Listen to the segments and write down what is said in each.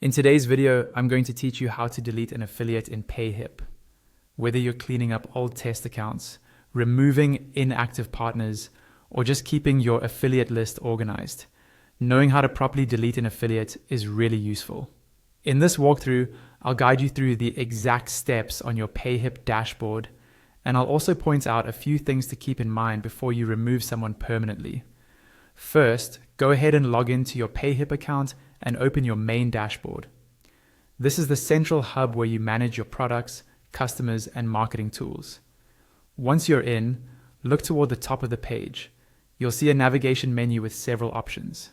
In today's video, I'm going to teach you how to delete an affiliate in Payhip. Whether you're cleaning up old test accounts, removing inactive partners, or just keeping your affiliate list organized, knowing how to properly delete an affiliate is really useful. In this walkthrough, I'll guide you through the exact steps on your Payhip dashboard, and I'll also point out a few things to keep in mind before you remove someone permanently. First, go ahead and log into your Payhip account and open your main dashboard. This is the central hub where you manage your products, customers, and marketing tools. Once you're in, look toward the top of the page. You'll see a navigation menu with several options.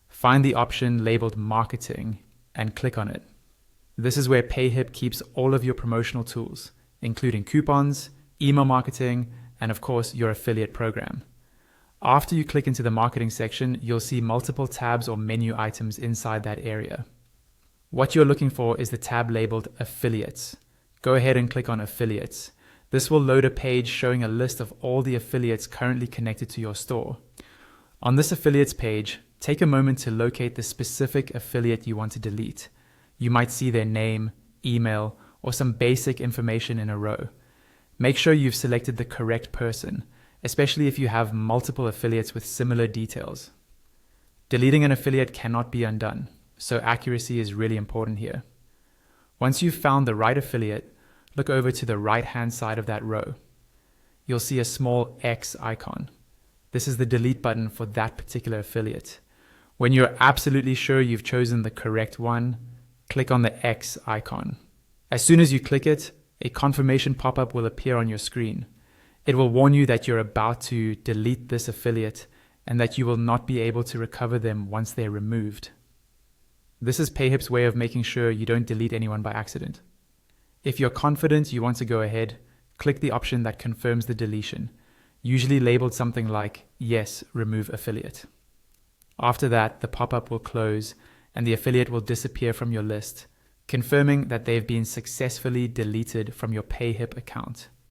Find the option labeled Marketing and click on it. This is where Payhip keeps all of your promotional tools, including coupons, email marketing, and of course, your affiliate program. After you click into the marketing section, you'll see multiple tabs or menu items inside that area. What you're looking for is the tab labeled Affiliates. Go ahead and click on Affiliates. This will load a page showing a list of all the affiliates currently connected to your store. On this affiliates page, take a moment to locate the specific affiliate you want to delete. You might see their name, email, or some basic information in a row. Make sure you've selected the correct person, especially if you have multiple affiliates with similar details. Deleting an affiliate cannot be undone, so accuracy is really important here. Once you've found the right affiliate, look over to the right-hand side of that row. You'll see a small X icon. This is the delete button for that particular affiliate. When you're absolutely sure you've chosen the correct one, click on the X icon. As soon as you click it, a confirmation pop-up will appear on your screen. It will warn you that you're about to delete this affiliate and that you will not be able to recover them once they're removed. This is Payhip's way of making sure you don't delete anyone by accident. If you're confident you want to go ahead, click the option that confirms the deletion, usually labeled something like Yes, remove affiliate. After that, the pop-up will close and the affiliate will disappear from your list, confirming that they've been successfully deleted from your Payhip account.